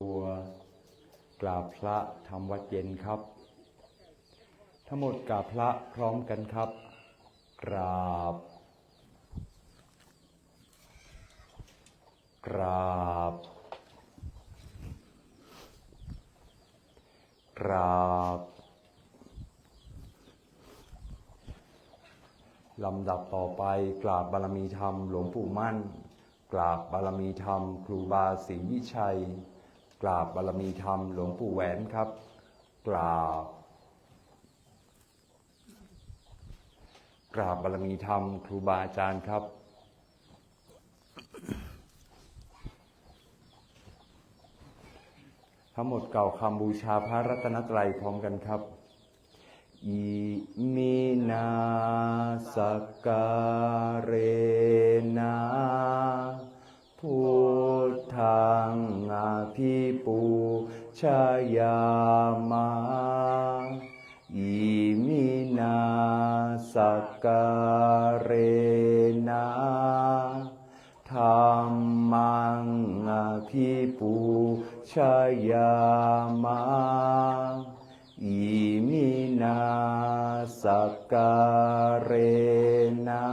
ตัวกราบพระทำวัดเย็นครับทั้งหมดกราบพระพร้อมกันครับกราบกราบกราบลำดับต่อไปกราบบารมีธรรมหลวงปู่มั่นกราบบารมีธรรมครูบาศรีวิชัยกราบบารมีธรรมหลวงปู่แหวนครับกราบบารมีธรรมครูบาอาจารย์ครับทั้งหมดกล่าวคำบูชาพระรัตนตรัยพร้อมกันครับอิมินาสการเรนะพุทธังอภิปูชยามะอิมินาสการเรนะธัมมังอภิปูชยามะอิมินาสการเรนะ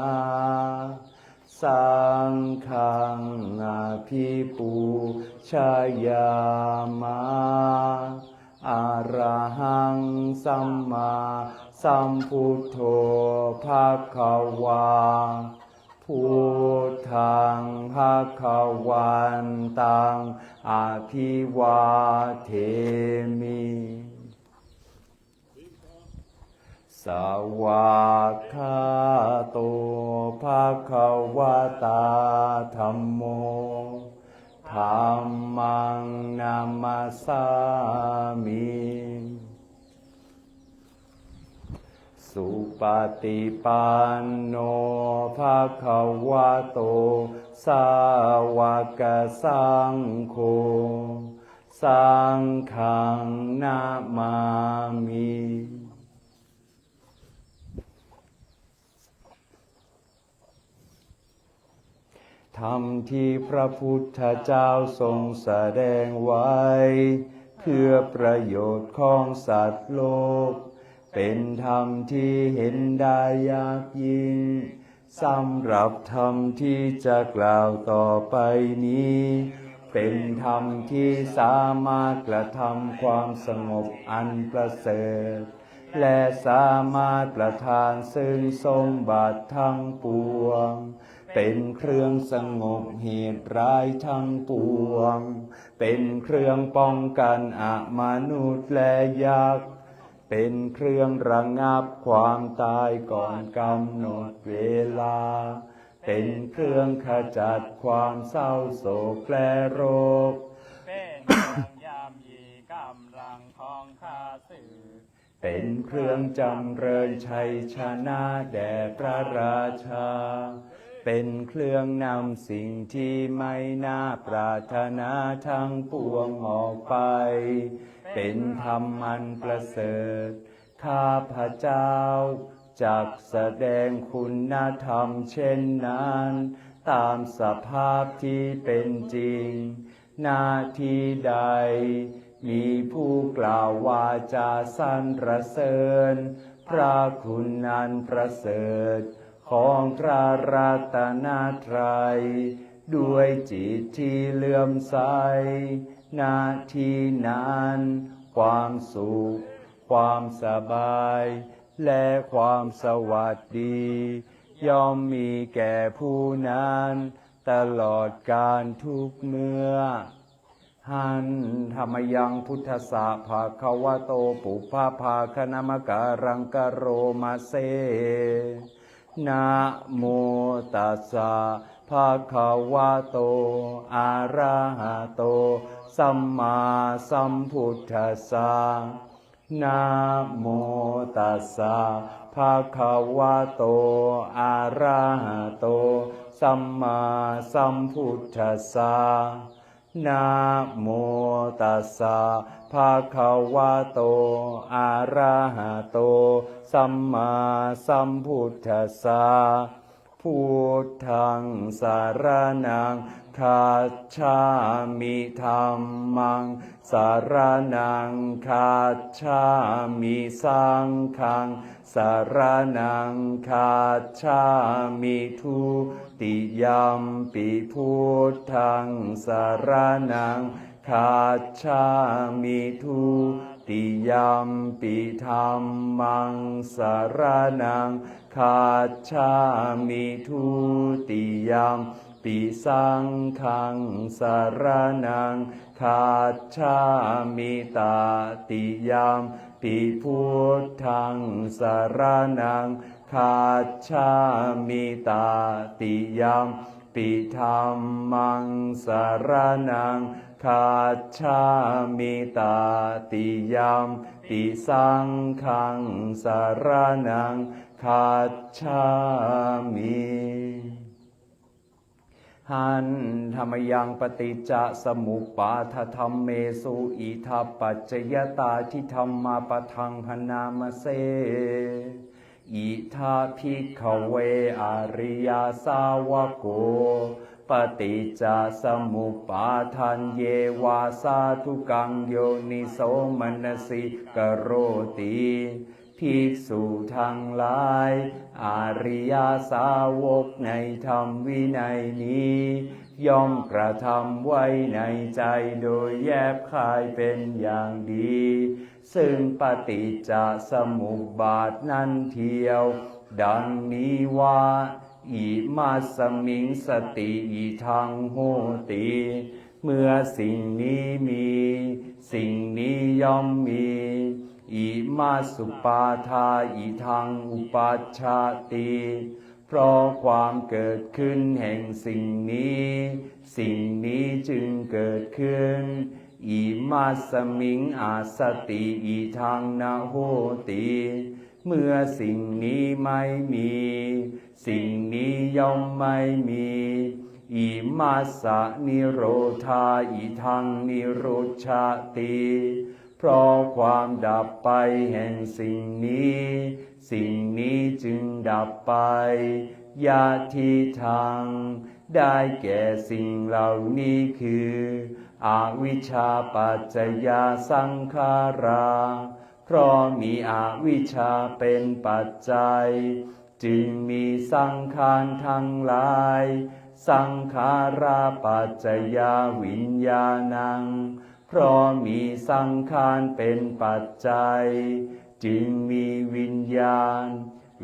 สังฆังอภิปูชยามะอะระหังสัมมาสัมพุทโธภควาพุทธังภควันตังอภิวาเทมิสวากขาโตภควตาธัมโมธัมมังนามัสสามิสุปฏิปันโนภควโตสาวกสังโฆสังฆังนามามิธรรมที่พระพุทธเจ้าทรงแสดงไว้เพื่อประโยชน์ของสัตว์โลกเป็นธรรมที่เห็นได้ยากยิ่งสำหรับธรรมที่จะกล่าวต่อไปนี้เป็นธรรมที่สามารถกระทำความสงบอันประเสริฐและสามารถประทานซึ่งสมบัติทั้งปวงเป็นเครื่องสงบเหตุร้ายทั้งปวงเป็นเครื่องป้องกันอมนุษย์และยักษ์เป็นเครื่องระงับความตายก่อนกำหนดเวลาเป็นเครื่องขจัดความเศร้าโศกและโรคเป็นเครื่องยามยีกำลังของข้าศึกเป็นเครื่องจำเริญชัยชนะแด่พระราชาเป็นเครื่องนำสิ่งที่ไม่น่าปรารถนาทั้งปวงออกไปเป็นธรรมอันประเสริฐข้าพเจ้าจักแสดงคุณธรรมเช่นนั้นตามสภาพที่เป็นจริงหน้าที่ใดมีผู้กล่าววาจาสรรเสริญพระคุณอันประเสริฐของพระรัตนตรัยด้วยจิตที่เลื่อมใสหน้าที่นั้นความสุขความสบายและความสวัสดีย่อมมีแก่ผู้นั้นตลอดกาลทุกเมื่อหันธรรมยังพุทธสสะภะคะวะโตปุพพะภาคะนะมะการังกะโรมาเซนะโมตัสสะภะคะวะโตอะระหะโตสัมมาสัมพุทธัสสะนะโมตัสสะภะคะวะโตอะระหะโตสัมมาสัมพุทธัสสะนะโมตัสสะภะคะวะโตอะระหะโตสัมมาสัมพุทธัสสะ พุทธังสารนังคาชามิธัมมังสารนังคาชามิสังฆังสารนังคาชามิทุติยัมปิพุทธังสารนังคาชามิทุติยัมปิธัมมังสารนังคาชามิทุติยัมปิสังฆังสารนังคาชามิตาติยัมปิพุทธังสารนังคาชามิตาติยัมปิธัมมังสารนังคาชามิตาติยัมปิสังฆังสารนังคาชามิหันธรรมยังปฏิจจสมุปบาทธัมเมสุอิทัปปัจจยตาทิธัมมาปทังพนามเสอิทาภิกขเวอริยสาวโกปฏิจจสมุปบาทันเยวาสาธุกังโยนิโสมนสิกโรติภิกษุทั้งหลายอริยสาวกในธรรมวินัยนี้ย่อมกระทำไว้ในใจโดยแยบคายเป็นอย่างดีซึ่งปฏิจจสมุปบาทนั้นเทียวดังนี้ว่าอิมัสสมิงสติอิทังโหติเมื่อสิ่งนี้มีสิ่งนี้ย่อมมีอิมาสุปาทาอิทังอุปัชชาติเพราะความเกิดขึ้นแห่งสิ่งนี้สิ่งนี้จึงเกิดขึ้นอิมัสสมิงอาสติอิทังนะโหติเมื่อสิ่งนี้ไม่มีสิ่งนี้ย่อมไม่มีอิมัสสะนิโรธาอิทังนิโรชาติเพราะความดับไปแห่งสิ่งนี้สิ่งนี้จึงดับไปยะทิทังได้แก่สิ่งเหล่านี้คืออวิชชาปัจจยสังขาราเพราะมีอวิชชาเป็นปัจจัยจึงมีสังขารทั้งหลายสังขาราปัจจยวิญญาณังเพราะมีสังขารเป็นปัจจัยจึงมีวิญญาณ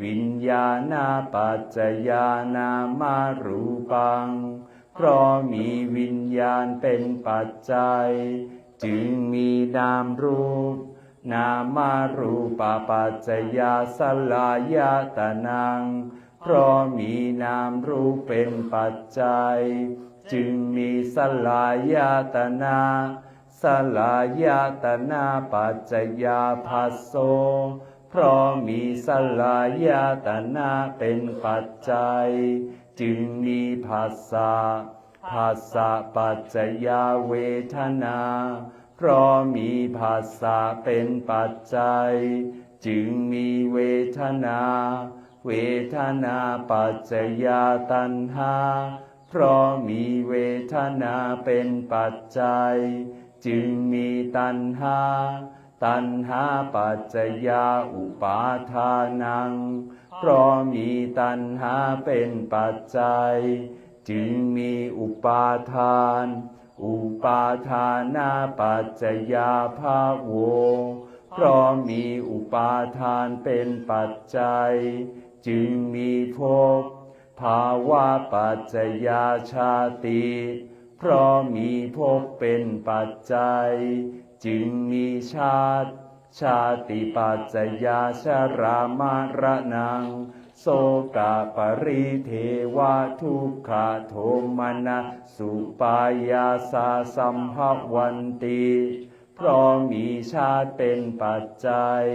วิญญาณปัจจยานามารูปังเพราะมีวิญญาณเป็นปัจจัยจึงมีนามรูปนามารูปปัจจยาสลายตนังเพราะมีนามรูปเป็นปัจจัยจึงมีสลายตนาสลายตนาปัจจยาภัสโสเพราะมีสลายตนาเป็นปัจจัยจึงมีผัสสะผัสสะปัจจยาเวทนาเพราะมีผัสสะเป็นปัจจัยจึงมีเวทนาเวทนาปัจจยาตัณหาเพราะมีเวทนาเป็นปัจจัยจึงมีตัณหาตัณหาปัจจยาอุปาทานังเพราะมีตัณหาเป็นปัจจัยจึงมีอุปาทานอุปาทานาปัจจยาภาโวเพราะมีอุปาทานเป็นปัจจัยจึงมีภพภาวะปัจจยาชาติเพราะมีภพเป็นปัจจัยจึงมีชาติชาติปัจจยาชรามรณังโสกปริเทวทุกขโทมนัสสุปายาสาสัมภวันติเพราะมีชาติเป็นปัจจัย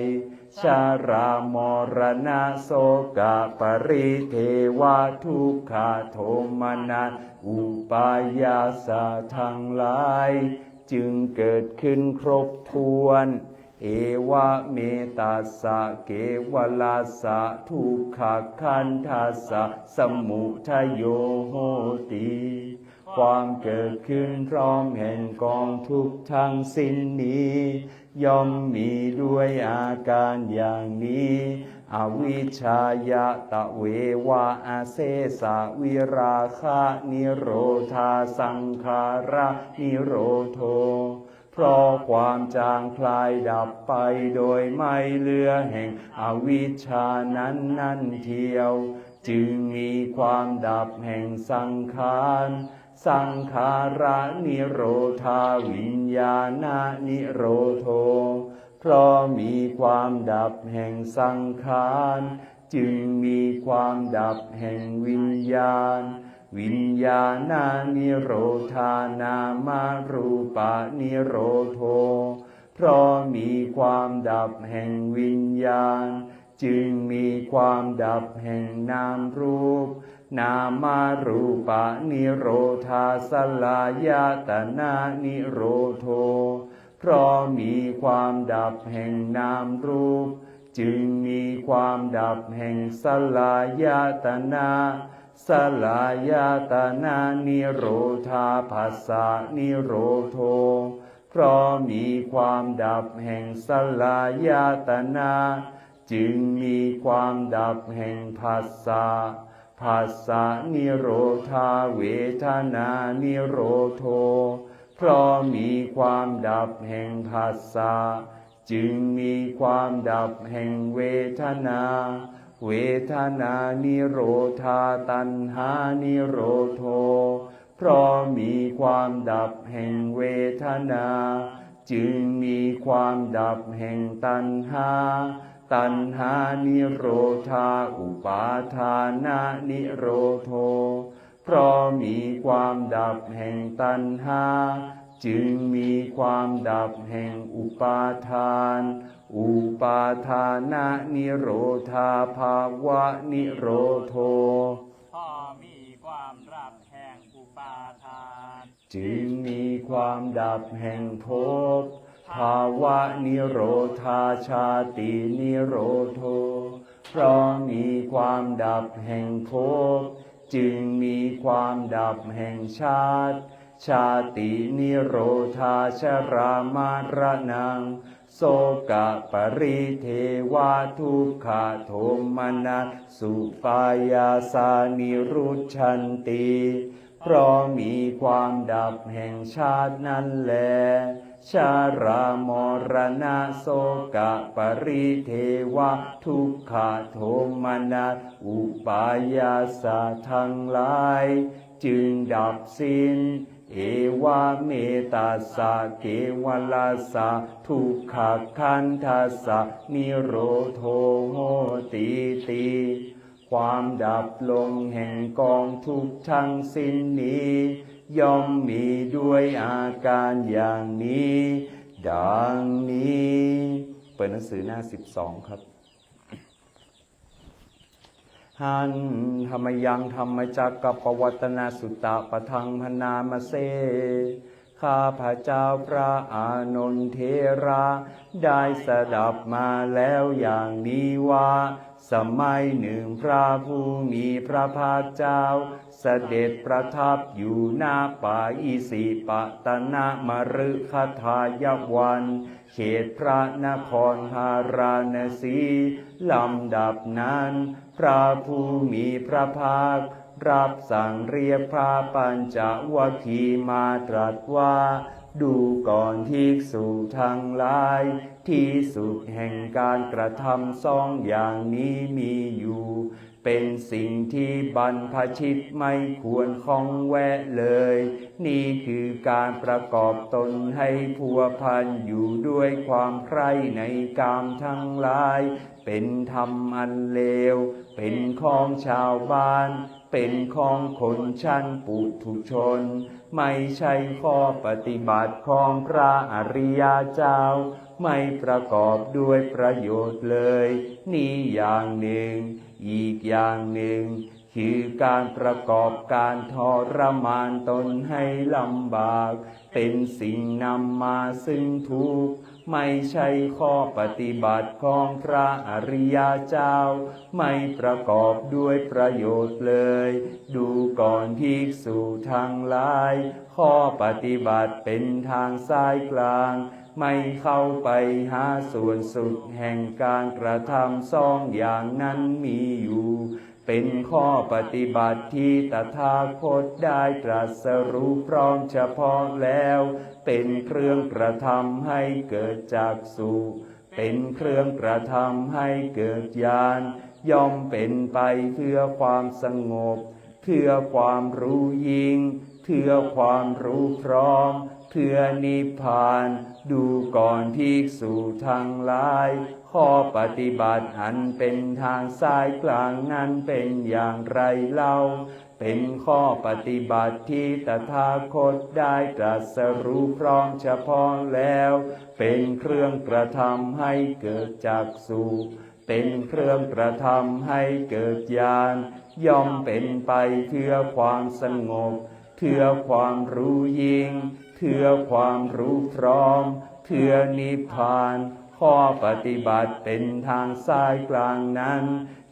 ชารามรณะโสกปริเทวทุกขโทมนัสอุปายาสาทั้งหลายจึงเกิดขึ้นครบถ้วน เอวะเมตัสสะเกวลัสสะทุกขขันธัสสะสมุทัยโยโหติความเกิดขึ้นพร้อมแห่งกองทุกข์ทั้งสิ้นนี้ย่อมมีด้วยอาการอย่างนี้อวิชชายะตะเววะอาเสสะวิราคะนิโรธาสังขาระนิโรโธเพราะความจางคลายดับไปโดยไม่เหลือแห่งอวิชชานั้นเทียวจึงมีความดับแห่งสังขารสังขาระนิโรธาวิญญาณนิโรโธเพราะมีความดับแห่งสังขารจึงมีความดับแห่งวิญญาณวิญญาณนิโรธานามารูปานิโรโธเพราะมีความดับแห่งวิญญาณจึงมีความดับแห่งนามรูปนามารูปานิโรธาสลายตนะนิโรโธเพราะมีความดับแห่งนามรูปจึงมีความดับแห่งสลายตนะสลายตนะนิโรธาภัสสะนิโรโธเพราะมีความดับแห่งสลายตนะจึงมีความดับแห่งภัสสะภัสสะนิโรธาเวทนานิโรโธเพราะมีความดับแห่งภัสสะจึงมีความดับแห่งเวทนาเวทนานิโรธาตัณหานิโรโธเพราะมีความดับแห่งเวทนาจึงมีความดับแห่งตัณหาตัณหานิโรธาอุปาทานานิโรโธเพราะมีความดับแห่งตัณหาจึงมีความดับแห่งอุปาทานอุปาทานานิโรธาภาวะนิโรโธพอมีความดับแห่งอุปาทานจึงมีความดับแห่งภพภาวะนิโรธาชาตินิโรโธเพราะมีความดับแห่งภพจึงมีความดับแห่งชาติชาตินิโรธาชรามรณังโสกะปริเทวะทุกขโทมนัสสุปายาสานิรุชชันติเพราะมีความดับแห่งชาตินั้นแลชารามรณะโสกะปริเทวะทุกขโทมนัสอุปายาสาทั้งหลายจึงดับสิ้นเอวะเมตัสสะเกวลัสสะทุกขขันธัสสะนิโรโธโหติความดับลงแห่งกองทุกข์ทั้งสิ้นนี้ย่อมมีด้วยอาการอย่างนี้ดังนี้เปิดหนังสือหน้า12ครับหันธรรมยังธรรมจักกับปวัตนาสุตตะปะทังพนามเสข้าพระเจ้าพระอานนทเถระได้สดับมาแล้วอย่างนี้ว่าสมัยหนึ่งพระผู้มีพระภาคเจ้าเสด็จประทับอยู่ณป่าอิสิปตนมฤคทายวันเขตพระนครพาราณสีลำดับนั้นพระผู้มีพระภาครับสั่งเรียกพระปัญจวัคคีย์มาตรัสว่าดูก่อนภิกษุทั้งหลายที่สุดแห่งการกระทำสองอย่างนี้มีอยู่เป็นสิ่งที่บรรพชิตไม่ควรข้องแวะเลยนี่คือการประกอบตนให้พัวพันอยู่ด้วยความใคร่ในกามทั้งหลายเป็นธรรมอันเลวเป็นของชาวบ้านเป็นของคนชั้นปุถุชนไม่ใช่ข้อปฏิบัติของพระอริยเจ้าไม่ประกอบด้วยประโยชน์เลยนี่อย่างหนึ่งอีกอย่างหนึ่ง คือการประกอบการทรมานตนให้ลำบากเป็นสิ่งนำมาซึ่งทุกข์ไม่ใช่ข้อปฏิบัติของพระอริยเจ้าไม่ประกอบด้วยประโยชน์เลยดูก่อนภิกษุทั้งหลายข้อปฏิบัติเป็นทางสายกลางไม่เข้าไปหาส่วนสุดแห่งการกระทำสองอย่างนั้นมีอยู่เป็นข้อปฏิบัติที่ตถาคตได้ตรัสรู้พร้อมเฉพาะแล้วเป็นเครื่องกระทำให้เกิดจักษุเป็นเครื่องกระทำให้เกิดญาณย่อมเป็นไปเพื่อความสงบเพื่อความรู้ยิ่งเพื่อความรู้พร้อมเพื่อนิพพานดูก่อนภิกษุทั้งหลายข้อปฏิบัติอันเป็นทางสายกลางนั้นเป็นอย่างไรเล่าเป็นข้อปฏิบัติที่ตถาคตได้ตรัสรู้พร้อมเฉพาะแล้วเป็นเครื่องกระทำให้เกิดจักษุเป็นเครื่องกระทำให้เกิดญาณย่อมเป็นไปเพื่อความสงบเพื่อความรู้ยิ่งเพื่อความรู้พร้อมเพื่อนิพพานข้อปฏิบัติเป็นทางสายกลางนั้น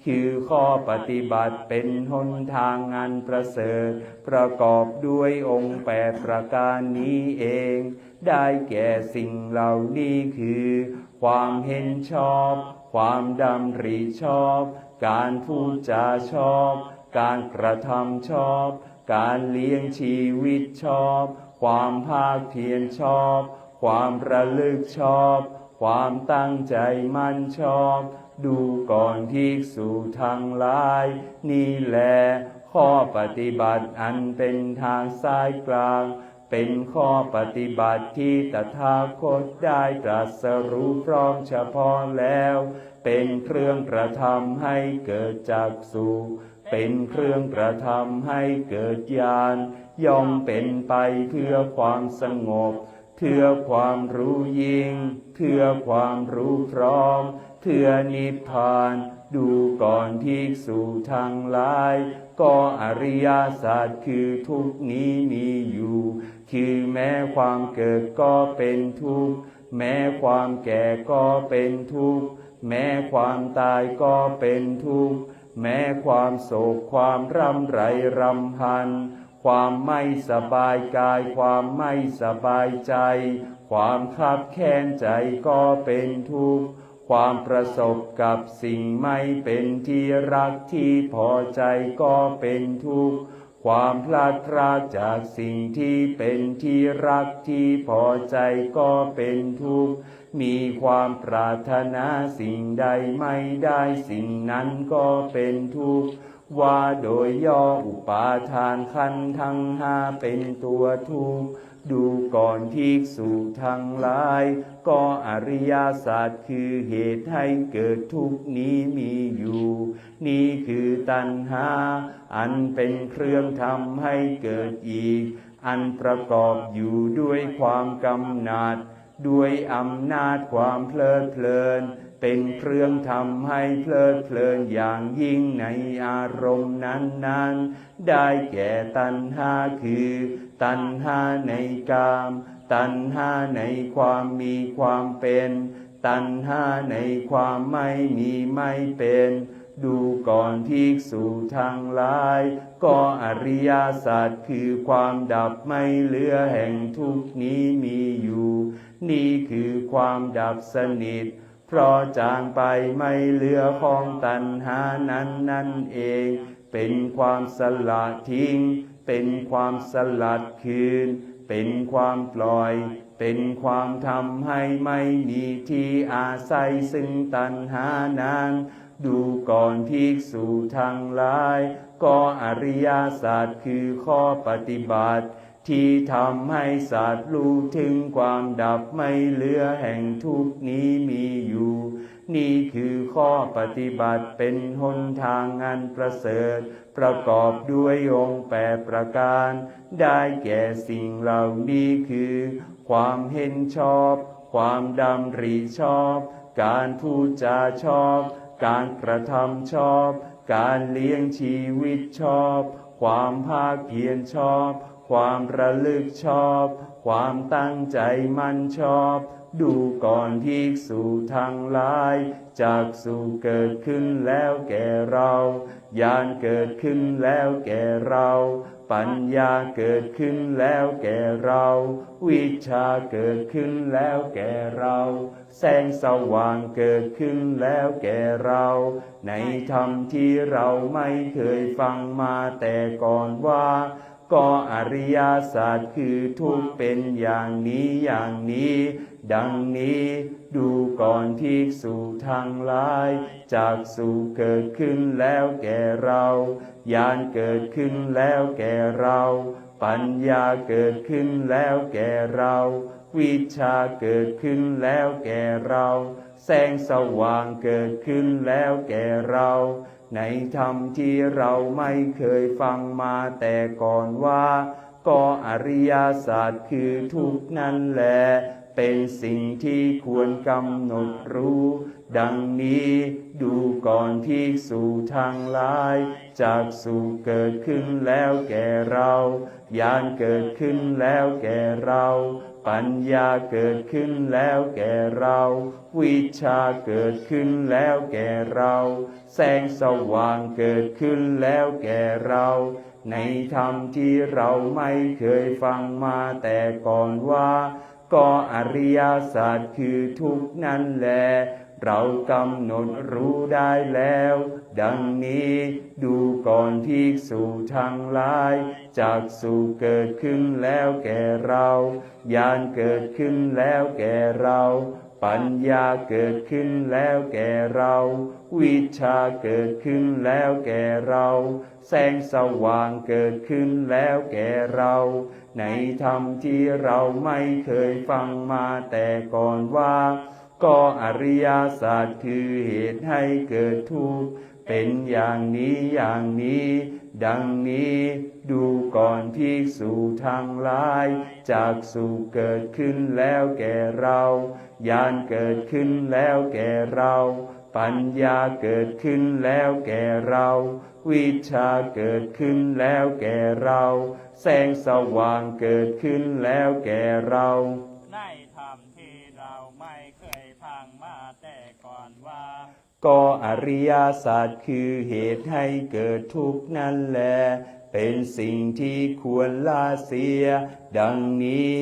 คือข้อปฏิบัติเป็นหนทางอันประเสริฐประกอบด้วยองค์8ประการนี้เองได้แก่สิ่งเหล่านี้คือความเห็นชอบความดำริชอบการพูดจาชอบการกระทำชอบการเลี้ยงชีวิตชอบความภาคเพียรชอบความระลึกชอบความตั้งใจมั่นชอบดูก่อนภิกษุทั้งหลายนี่แลข้อปฏิบัติอันเป็นทางสายกลางเป็นข้อปฏิบัติที่ตถาคตได้ตรัสรู้พร้อมเฉพาะแล้วเป็นเครื่องกระทำให้เกิดจักษุเป็นเครื่องกระทำให้เกิดญาณย่อมเป็นไปเพื่อความสงบเพื่อความรู้ยิ่งเพื่อความรู้พร้อมเพื่อนิพพานดูก่อนภิกษุทั้งหลายก็อริยสัจคือทุกข์นี้มีอยู่คือแม้ความเกิดก็เป็นทุกข์แม้ความแก่ก็เป็นทุกข์แม้ความตายก็เป็นทุกข์แม้ความโศกความร่ำไรรำพันความไม่สบายกายความไม่สบายใจความคับแค้นใจก็เป็นทุกข์ความประสบกับสิ่งไม่เป็นที่รักที่พอใจก็เป็นทุกข์ความพลาดพลาดจากสิ่งที่เป็นที่รักที่พอใจก็เป็นทุกข์มีความปรารถนาสิ่งใดไม่ได้สิ่งนั้นก็เป็นทุกข์ว่าโดยย่ออุปาทานขันธ์ทั้งห้าเป็นตัวทุกข์ดูก่อนภิกษุทั้งหลายก็อริยสัจคือเหตุให้เกิดทุกข์นี้มีอยู่นี่คือตัณหาอันเป็นเครื่องทำให้เกิดอีกอันประกอบอยู่ด้วยความกำหนัดด้วยอำนาจความเพลิดเพลินเป็นเครื่องทำให้เพลิดเพลินอย่างยิ่งในอารมณ์นั้นๆได้แก่ตัณหาคือตัณหาในกามตัณหาในความมีความเป็นตัณหาในความไม่มีไม่เป็นดูก่อนภิกษุทั้งหลายก็อริยสัจคือความดับไม่เหลือแห่งทุกข์นี้มีอยู่นี่คือความดับสนิทเพราะจางไปไม่เหลือของตัณหานั้นนั่นเองเป็นความสละทิ้งเป็นความสลัดคืนเป็นความปล่อยเป็นความทำให้ไม่มีที่อาศัยซึ่งตัณหานั้นดูก่อนภิกษุทั้งหลายก็อริยสัจคือข้อปฏิบัติที่ทำให้สัตว์รู้ถึงความดับไม่เหลือแห่งทุกข์นี้มีอยู่นี่คือข้อปฏิบัติเป็นหนทางอันประเสริฐประกอบด้วยองค์8ประการได้แก่สิ่งเหล่านี้คือความเห็นชอบความดำริชอบการพูดจาชอบการกระทำชอบ การเลี้ยงชีวิตชอบ ความภาคเพียรชอบ ความระลึกชอบ ความตั้งใจมั่นชอบ ดูก่อนภิกษุทั้งหลายจักษุเกิดขึ้นแล้วแก่เราญาณเกิดขึ้นแล้วแก่เราปัญญาเกิดขึ้นแล้วแก่เราวิชาเกิดขึ้นแล้วแก่เราแสงสว่างเกิดขึ้นแล้วแก่เราในธรรมที่เราไม่เคยฟังมาแต่ก่อนว่าก็อริยสัจคือทุกข์เป็นอย่างนี้อย่างนี้ดังนี้ดูก่อนภิกษุทั้งหลายจักษุเกิดขึ้นแล้วแก่เราญาณเกิดขึ้นแล้วแก่เราปัญญาเกิดขึ้นแล้วแก่เราวิชาเกิดขึ้นแล้วแก่เราแสงสว่างเกิดขึ้นแล้วแก่เราในธรรมที่เราไม่เคยฟังมาแต่ก่อนว่าก็อริยสัจคือทุกข์นั่นแหละเป็นสิ่งที่ควรกำหนดรู้ดังนี้ดูก่อนภิกษุทั้งหลายจักษุเกิดขึ้นแล้วแก่เราญาณเกิดขึ้นแล้วแก่เราปัญญาเกิดขึ้นแล้วแก่เราวิชาเกิดขึ้นแล้วแก่เราแสงสว่างเกิดขึ้นแล้วแก่เราในธรรมที่เราไม่เคยฟังมาแต่ก่อนว่าก็อริยสัจคือทุกข์นั่นแหละเรากำหนดรู้ได้แล้วดังนี้ดูก่อนภิกษุทั้งหลายจักษุเกิดขึ้นแล้วแก่เราญาณเกิดขึ้นแล้วแก่เราปัญญาเกิดขึ้นแล้วแก่เราวิชาเกิดขึ้นแล้วแก่เราแสงสว่างเกิดขึ้นแล้วแก่เราในธรรมที่เราไม่เคยฟังมาแต่ก่อนว่าก็อริยสัจคือเหตุให้เกิดทุกข์เป็นอย่างนี้อย่างนี้ดังนี้ดูก่อนภิกษุทั้งหลายจักษุเกิดขึ้นแล้วแก่เราญาณเกิดขึ้นแล้วแก่เราปัญญาเกิดขึ้นแล้วแก่เราวิชาเกิดขึ้นแล้วแก่เราแสงสว่างเกิดขึ้นแล้วแก่เราในธรรมที่เราไม่เคยฟังมาแต่ก่อนว่าก็อริยสัจคือเหตุให้เกิดทุกข์นั่นแหละเป็นสิ่งที่ควรละเสียดังนี้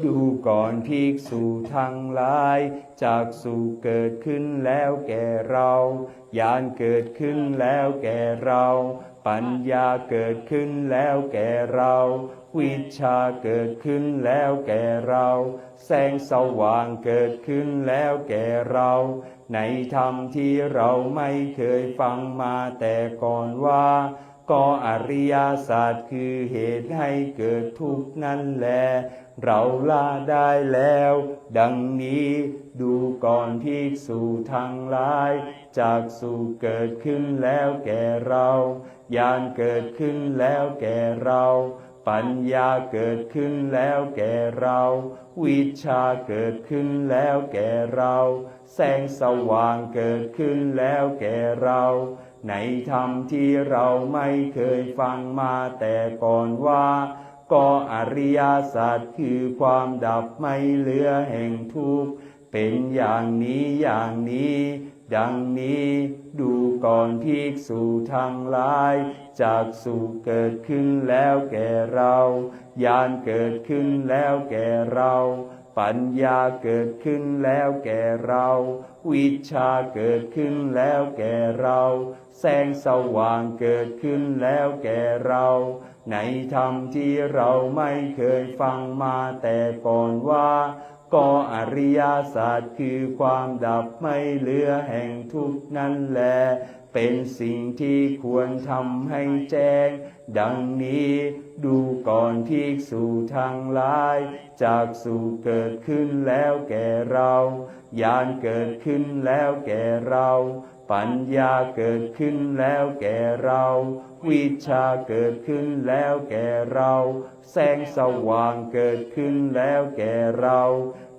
ดูก่อนภิกษุทั้งหลายจักษุเกิดขึ้นแล้วแก่เราญาณเกิดขึ้นแล้วแก่เราปัญญาเกิดขึ้นแล้วแก่เราวิชาเกิดขึ้นแล้วแก่เราแสงสว่างเกิดขึ้นแล้วแก่เราในธรรมที่เราไม่เคยฟังมาแต่ก่อนว่าก็อริยสัจคือเหตุให้เกิดทุกข์นั่นแหละเราละได้แล้วดังนี้ดูก่อนภิกษุทั้งหลายจักษุเกิดขึ้นแล้วแก่เราญาณเกิดขึ้นแล้วแก่เราปัญญาเกิดขึ้นแล้วแก่เราวิชาเกิดขึ้นแล้วแก่เราแสงสว่างเกิดขึ้นแล้วแก่เราในธรรมที่เราไม่เคยฟังมาแต่ก่อนว่าก็อริยสัจคือความดับไม่เหลือแห่งทุกข์เป็นอย่างนี้อย่างนี้ดังนี้ดูก่อนภิกษุทั้งหลายจักษุเกิดขึ้นแล้วแก่เราญาณเกิดขึ้นแล้วแก่เราปัญญาเกิดขึ้นแล้วแก่เราวิชาเกิดขึ้นแล้วแก่เราแสงสว่างเกิดขึ้นแล้วแก่เราในธรรมที่เราไม่เคยฟังมาแต่ก่อนว่าก็อริยสัจคือความดับไม่เหลือแห่งทุกข์นั่นแหละเป็นสิ่งที่ควรทำให้แจ้งดังนี้ดูก่อนภิกษุทั้งหลายจักษุเกิดขึ้นแล้วแก่เราญาณเกิดขึ้นแล้วแก่เราปัญญาเกิดขึ้นแล้วแก่เราวิชาเกิดขึ้นแล้วแก่เราแสงสว่างเกิดขึ้นแล้วแก่เรา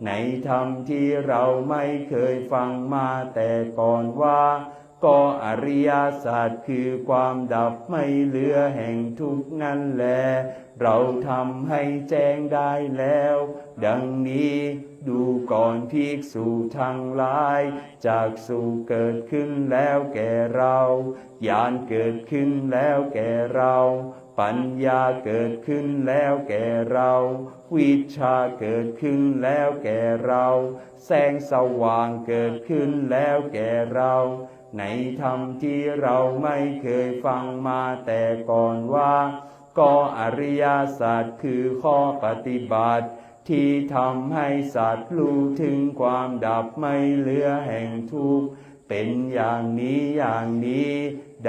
ในธรรมที่เราไม่เคยฟังมาแต่ก่อนว่า ก็อริยสัจคือความดับไม่เหลือแห่งทุกข์นั่นแลเราทำให้แจ้งได้แล้วดังนี้ดูก่อนภิกษุทั้งหลายจากสู่เกิดขึ้นแล้วแก่เราญาณเกิดขึ้นแล้วแก่เราปัญญาเกิดขึ้นแล้วแก่เราวิชชาเกิดขึ้นแล้วแก่เราแสงสว่างเกิดขึ้นแล้วแก่เราในธรรมที่เราไม่เคยฟังมาแต่ก่อนว่าก็อริยสัจคือข้อปฏิบัติที่ทำให้สัตว์รู้ถึงความดับไม่เหลือแห่งทุกข์เป็นอย่างนี้อย่างนี้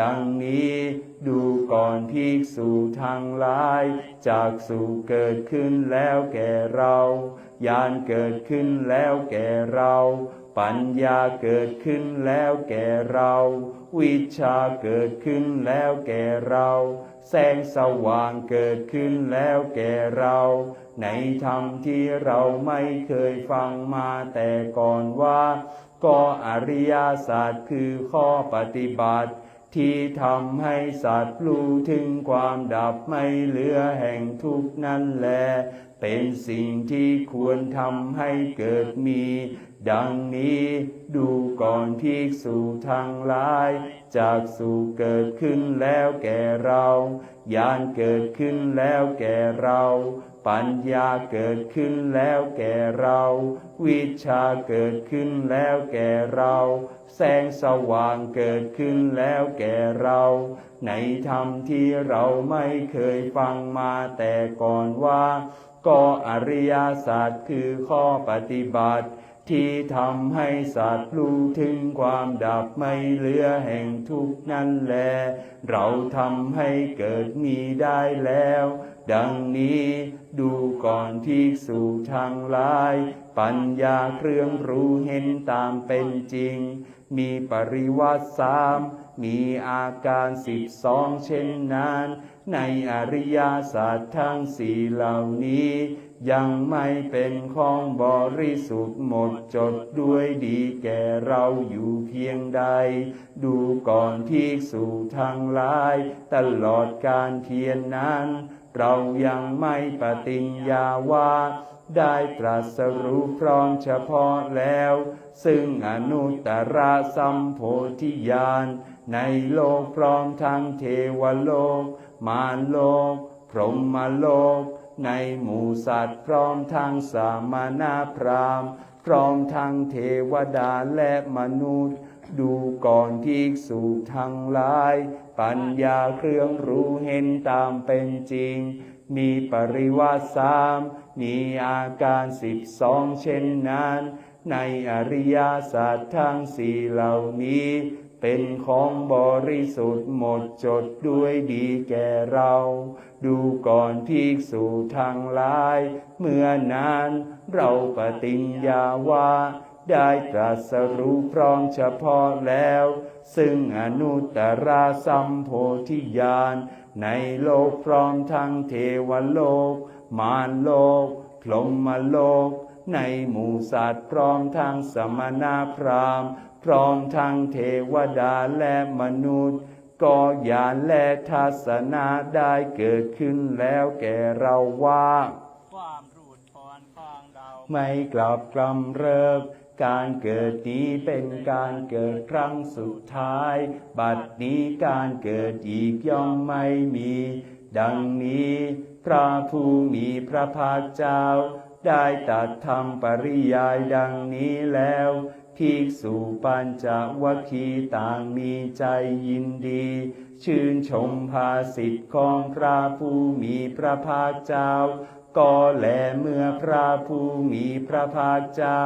ดังนี้ดูก่อนภิกษุทั้งหลายจากสู่เกิดขึ้นแล้วแก่เราญาณเกิดขึ้นแล้วแก่เราปัญญาเกิดขึ้นแล้วแก่เราวิชชาเกิดขึ้นแล้วแก่เราแสงสว่างเกิดขึ้นแล้วแก่เราในธรรมที่เราไม่เคยฟังมาแต่ก่อนว่าก็อริยสัจคือข้อปฏิบัติที่ทำให้สัตว์รู้ถึงความดับไม่เหลือแห่งทุกข์นั่นแลเป็นสิ่งที่ควรทำให้เกิดมีดังนี้ดูก่อนภิกษุทั้งหลายจากสู่เกิดขึ้นแล้วแก่เราญาณเกิดขึ้นแล้วแก่เราปัญญาเกิดขึ้นแล้วแก่เราวิชชาเกิดขึ้นแล้วแก่เราแสงสว่างเกิดขึ้นแล้วแก่เราในธรรมที่เราไม่เคยฟังมาแต่ก่อนว่าก็อริยสัจคือข้อปฏิบัติที่ทำให้สัตว์รู้ถึงความดับไม่เหลือแห่งทุกข์นั่นแลเราทำให้เกิดมีได้แล้วดังนี้ดูก่อนภิกษุทั้งหลายปัญญาเครื่องรู้เห็นตามเป็นจริงมีปริวัติ3มีอาการ12เช่นนั้นในอริยสัจทั้ง4เหล่านี้ยังไม่เป็นของบริสุทธิ์หมดจดด้วยดีแก่เราอยู่เพียงใดดูก่อนภิกษุทั้งหลายตลอดการเพียรนั้นเรายังไม่ปฏิญญาว่าได้ตรัสรู้พร้อมเฉพาะแล้วซึ่งอนุตตรสัมโพธิญาณในโลกพร้อมทั้งเทวโลกมารโลกพรหมโลกในหมู่สัตว์พร้อมทั้งสามนาพราหมณ์พร้อมทั้งเทวดาและมนุษย์ดูก่อนภิกษุทั้งหลายปัญญาเครื่องรู้เห็นตามเป็นจริงมีปริวัติ3มีอาการ12เช่นนั้นในอริยสัจทั้ง4เหล่านี้เป็นของบริสุทธิ์หมดจดด้วยดีแก่เราดูก่อนภิกษุทั้งหลายเมื่อนั้นเราปฏิญญาว่าได้ตรัสรู้พร้อมเฉพาะแล้วซึ่งอนุตตรสัมโพธิญาณในโลกพร้อมทั้งเทวโลกมารโลกพรหมโลกในหมู่สัตว์พร้อมทั้งสมณพราหมณ์พร้อมทั้งเทวดาและมนุษย์ก็ญาณและทัศนะได้เกิดขึ้นแล้วแก่เราว่าความรูดพรของเรา ไม่กลับกลำเริบการเกิดนี้เป็นการเกิดครั้งสุดท้ายบัดนี้การเกิดอีกย่อมไม่มีดังนี้พระผู้มีพระภาคเจ้าได้ตรัสธรรมปริยายดังนี้แล้วภิกษุปัญจวัคคีย์ต่างมีใจยินดีชื่นชมภาสิทธิ์ของพระผู้มีพระภาคเจ้าก็แลเมื่อพระผู้มีพระภาคเจ้า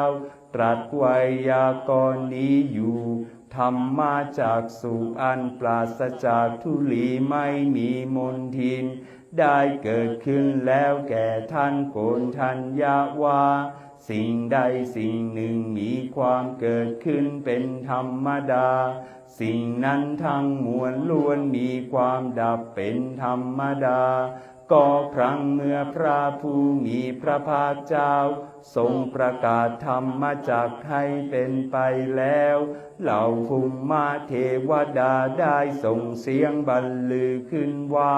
ตรัสไวยากรณ์นี้อยู่ธรรมาจากสุอันปราศจากทุลีไม่มีมนทินได้เกิดขึ้นแล้วแก่ท่านโกณทัญญาว่าสิ่งใดสิ่งหนึ่งมีความเกิดขึ้นเป็นธรรมดาสิ่งนั้นทั้งมวลล้วนมีความดับเป็นธรรมดาก็ครั้งเมื่อพระผู้มีพระภาคเจ้า ทรงประกาศธรรมจักให้เป็นไปแล้วเหล่าภูมิเทวดาได้ส่งเสียงบรรลือขึ้นว่า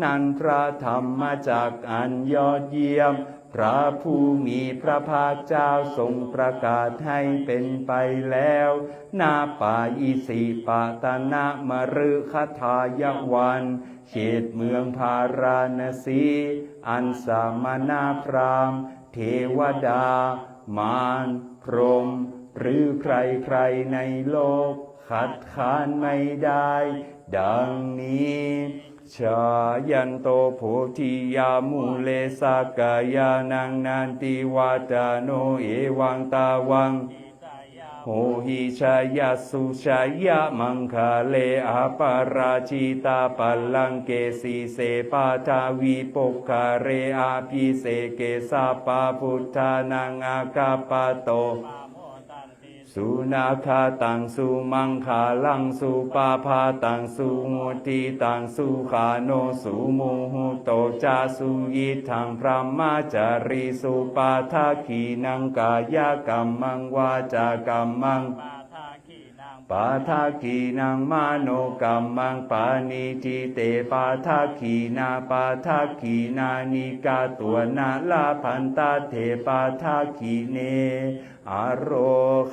นั่นพระธรรมจักอันยอดเยี่ยมพระผู้มีพระภาคเจ้าทรงประกาศให้เป็นไปแล้วณป่าอิสิปตนมฤคทายวันเขตเมืองพาราณสีอันสามนาพราหมณ์เทวดามารพรหมหรือใครๆในโลกขัดขานไม่ได้ดังนี้ชายันโตโพธิยามูเลสกายานังนันติวาจาโนเอวังตาวังโหหิชายาสุชายามังคาเลอาปาราชิตาปัลลังเกสีเสปาทาวีปกคาเรอาภิเสเกสาปาพุทธานังอากาปะโตสุนาคาตังสุมังคาลังสุปาพาตังสุมุติตังสุขาโนสุโมหุโตจาสุยิทังพระมาจารีสุปาทาขีนังกายกัมมังวาจากัมมังปาทาขีนังมโนกัมมังปานิจิเตปาทาขีนาปาทาขีนานิกาตัวนาลาพันตาเทปาทาขีเนอโร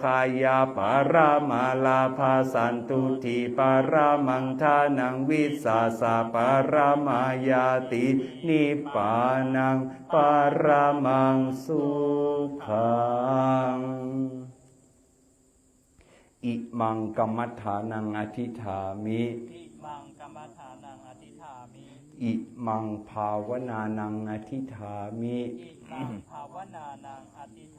คายาปารามาลาภาสันตุทิปารามังทานังวิสาสาปารามายาตินิพพานังปารามังสุขังอิมังกัมมัฏฐานังอธิฐามิอิมังกัมมัฏฐานังอธิฐามิ อิมังภาวนานังอธิฐามิ อิมังภาวนานังอธิฐ